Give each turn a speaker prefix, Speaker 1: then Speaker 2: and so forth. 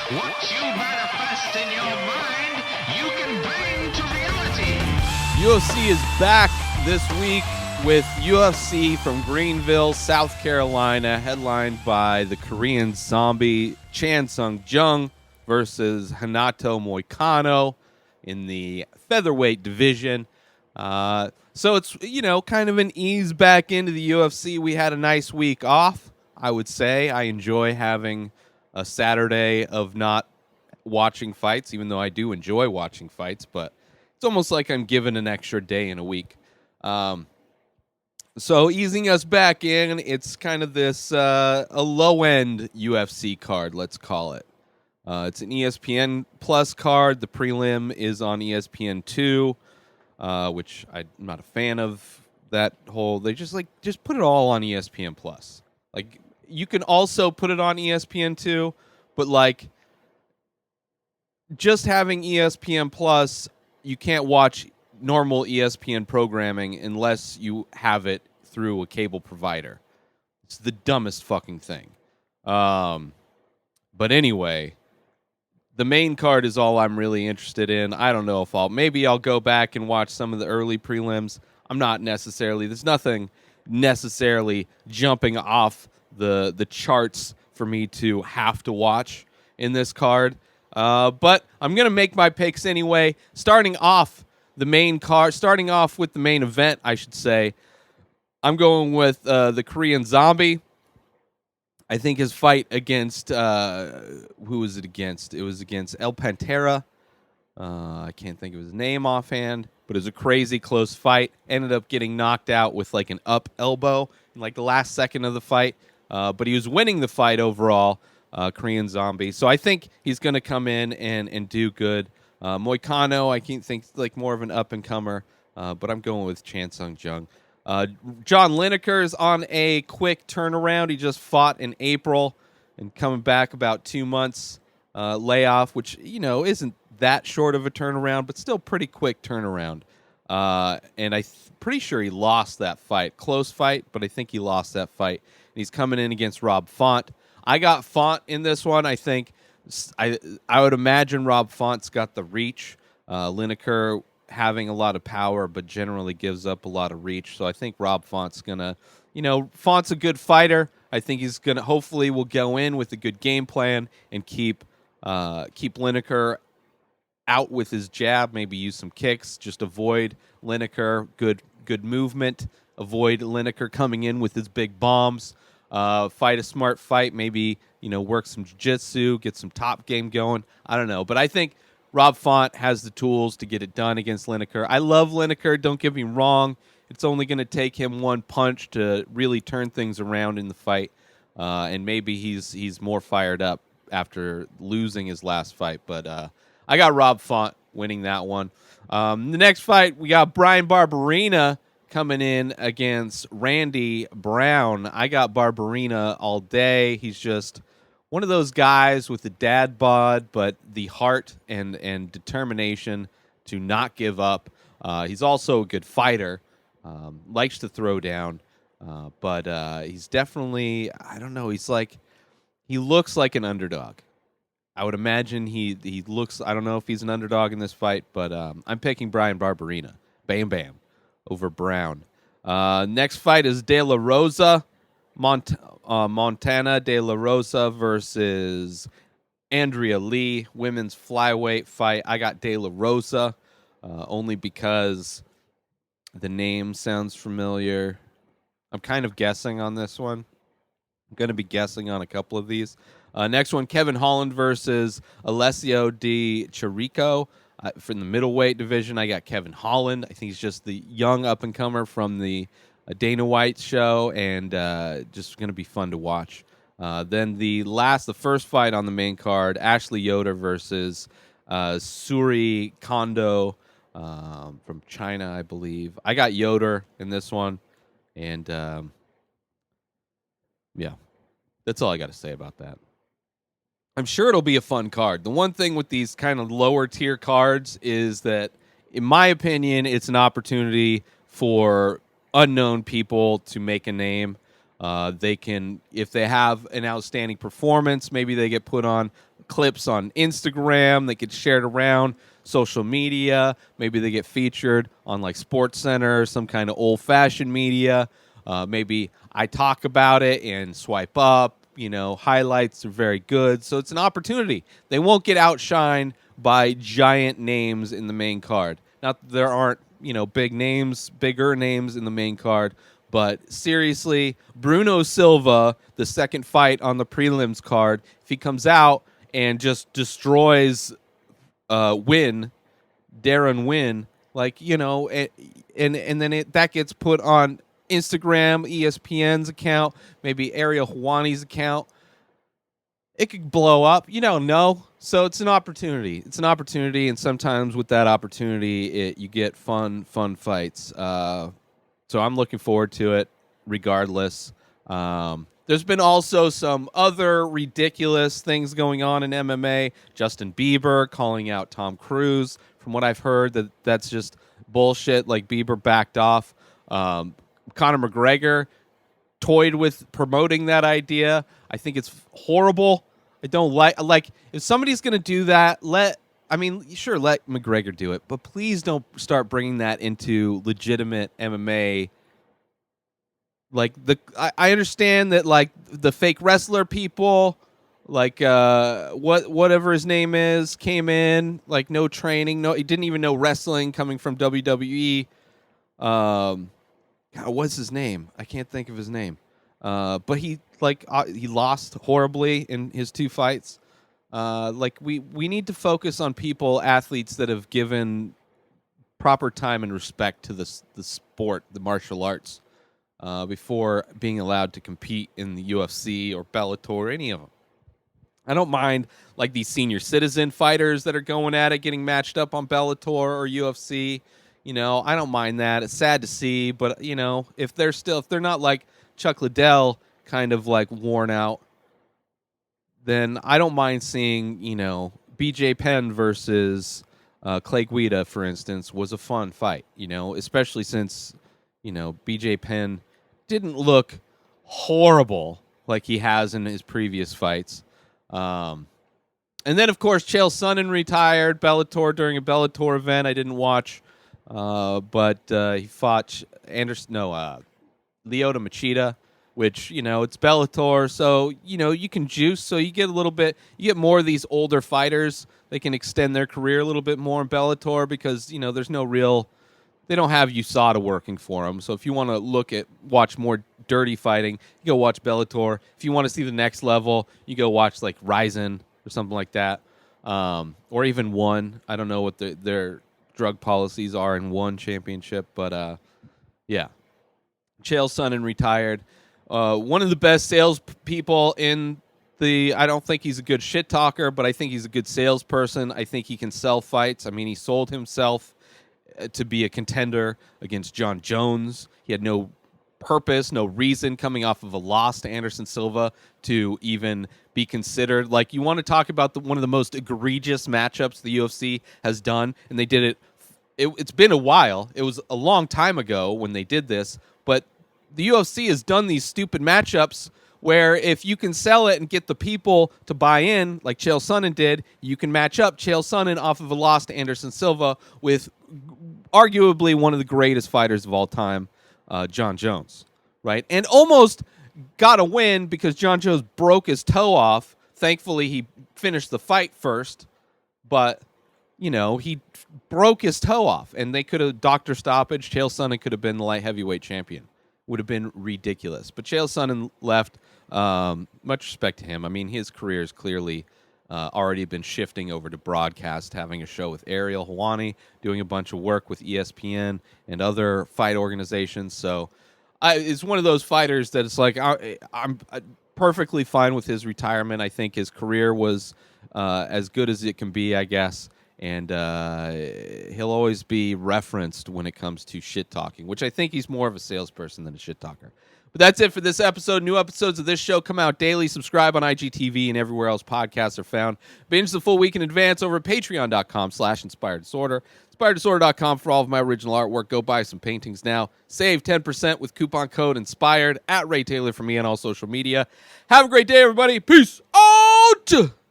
Speaker 1: What you manifest in your mind, you can bring to reality.
Speaker 2: UFC is back this week with UFC from Greenville, South Carolina, headlined by the Korean Zombie Chan Sung Jung versus Hanato Moicano in the featherweight division. So it's, kind of an ease back into the UFC. We had a nice week off, I would say. I enjoy having a Saturday of not watching fights, even though I do enjoy watching fights, but it's almost like I'm given an extra day in a week. So easing us back in, it's kind of this a low-end UFC card, let's call it. It's an ESPN Plus card. The prelim is on ESPN2, which I'm not a fan of that whole. They just put it all on ESPN Plus. Like, you can also put it on ESPN2, but like just having ESPN Plus, you can't watch normal ESPN programming unless you have it through a cable provider. It's the dumbest fucking thing. But anyway, the main card is all I'm really interested in. I don't know if maybe I'll go back and watch some of the early prelims. I'm not necessarily, there's nothing necessarily jumping off the charts for me to have to watch in this card. But I'm going to make my picks anyway. Starting off with the main event, I should say, I'm going with the Korean Zombie. I think his fight against, who was it against? It was against El Pantera. I can't think of his name offhand, but it was a crazy close fight. Ended up getting knocked out with like an up elbow in like the last second of the fight. But he was winning the fight overall, Korean Zombie. So I think he's going to come in and do good. Moicano, I can't think like more of an up-and-comer, but I'm going with Chan Sung Jung. John Lineker is on a quick turnaround. He just fought in April and coming back about 2 months layoff, which, isn't that short of a turnaround, but still pretty quick turnaround. And I'm pretty sure he lost that fight. Close fight, but I think he lost that fight. And he's coming in against Rob Font. I got Font in this one. I think I would imagine Rob Font's got the reach. Lineker having a lot of power, but generally gives up a lot of reach. So I think Rob Font's gonna, Font's a good fighter. I think he's gonna hopefully will go in with a good game plan and keep Lineker out with his jab. Maybe use some kicks. Just avoid Lineker. Good movement. Avoid Lineker coming in with his big bombs. Fight a smart fight. Maybe work some jiu-jitsu, get some top game going. I don't know, but I think Rob Font has the tools to get it done against Lineker. I love Lineker, don't get me wrong. It's only going to take him one punch to really turn things around in the fight, and maybe he's more fired up after losing his last fight. But I got Rob Font winning that one. The next fight, we got Brian Barberena coming in against Randy Brown. I got Barberena all day. He's just one of those guys with the dad bod, but the heart and determination to not give up. He's also a good fighter, likes to throw down, but he's definitely, I don't know, he looks like an underdog. I would imagine he looks, I don't know if he's an underdog in this fight, but I'm picking Brian Barberena. Bam, bam, over Brown. Next fight is De La Rosa. Montana De La Rosa versus Andrea Lee, women's flyweight fight. I got De La Rosa only because the name sounds familiar. I'm kind of guessing on this one. I'm going to be guessing on a couple of these. Next one, Kevin Holland versus Alessio Di Chirico. From the middleweight division, I got Kevin Holland. I think he's just the young up-and-comer from the Dana White show, and just going to be fun to watch. Then the first fight on the main card, Ashley Yoder versus Suri Kondo from China, I believe. I got Yoder in this one, and yeah, that's all I got to say about that. I'm sure it'll be a fun card. The one thing with these kind of lower tier cards is that, in my opinion, it's an opportunity for unknown people to make a name. They can, if they have an outstanding performance, maybe they get put on clips on Instagram. They get shared around social media. Maybe they get featured on like Sports Center, some kind of old-fashioned media. Maybe I talk about it and swipe up. Highlights are very good. So it's an opportunity. They won't get outshined by giant names in the main card. Not that there aren't, bigger names in the main card. But seriously, Bruno Silva, the second fight on the prelims card, if he comes out and just destroys Darren Wynn, and then that gets put on Instagram, ESPN's account, maybe Ariel Helwani's account, it could blow up. You don't know. So it's an opportunity. It's an opportunity, and sometimes with that opportunity, you get fun fights. So I'm looking forward to it regardless. There's been also some other ridiculous things going on in MMA. Justin Bieber calling out Tom Cruise. From what I've heard, that's just bullshit. Like, Bieber backed off. Conor McGregor toyed with promoting that idea. I think it's horrible. I don't like if somebody's going to do that, let McGregor do it, but please don't start bringing that into legitimate MMA. Like, I understand that, like, the fake wrestler people, like whatever his name is, came in, like, no training, he didn't even know wrestling, coming from WWE. God, what's his name? I can't think of his name. But he lost horribly in his 2 fights. We need to focus on athletes that have given proper time and respect to the sport, the martial arts, before being allowed to compete in the UFC or Bellator or any of them. I don't mind, like, these senior citizen fighters that are going at it, getting matched up on Bellator or UFC. I don't mind that. It's sad to see, but if they're not like Chuck Liddell, kind of like worn out, then I don't mind seeing, BJ Penn versus Clay Guida, for instance, was a fun fight, especially since, BJ Penn didn't look horrible like he has in his previous fights. And then, of course, Chael Sonnen retired Bellator during a Bellator event I didn't watch, but he fought Lyoto Machida, which, it's Bellator, so, you can juice, so you get you get more of these older fighters. They can extend their career a little bit more in Bellator because, there's no real, they don't have USADA working for them. So if you want to watch more dirty fighting, you go watch Bellator. If you want to see the next level, you go watch, like, Ryzen or something like that, or even ONE. I don't know what their drug policies are in ONE championship, but, yeah. Chael Sonnen retired. One of the best salespeople in I don't think he's a good shit talker, but I think he's a good salesperson. I think he can sell fights. I mean, he sold himself to be a contender against John Jones. He had no purpose, no reason coming off of a loss to Anderson Silva to even be considered. Like, you want to talk about one of the most egregious matchups the UFC has done, and they did it. It's been a while. It was a long time ago when they did this, but the UFC has done these stupid matchups where if you can sell it and get the people to buy in, like Chael Sonnen did, you can match up Chael Sonnen off of a loss to Anderson Silva with arguably one of the greatest fighters of all time, John Jones, right? And almost got a win because John Jones broke his toe off. Thankfully, he finished the fight first, but, he broke his toe off, and they could have doctor stoppage. Chael Sonnen could have been the light heavyweight champion. Would have been ridiculous. But Chael Sonnen left. Much respect to him. I mean, his career has clearly already been shifting over to broadcast, having a show with Ariel Helwani, doing a bunch of work with ESPN and other fight organizations. So it's one of those fighters that it's like, I'm perfectly fine with his retirement. I think his career was as good as it can be, I guess. And he'll always be referenced when it comes to shit talking, which I think he's more of a salesperson than a shit talker. But that's it for this episode. New episodes of this show come out daily. Subscribe on IGTV and everywhere else podcasts are found. Binge the full week in advance over at patreon.com/inspireddisorder. InspiredDisorder.com for all of my original artwork. Go buy some paintings now. Save 10% with coupon code INSPIRED at Ray Taylor for me on all social media. Have a great day, everybody. Peace out!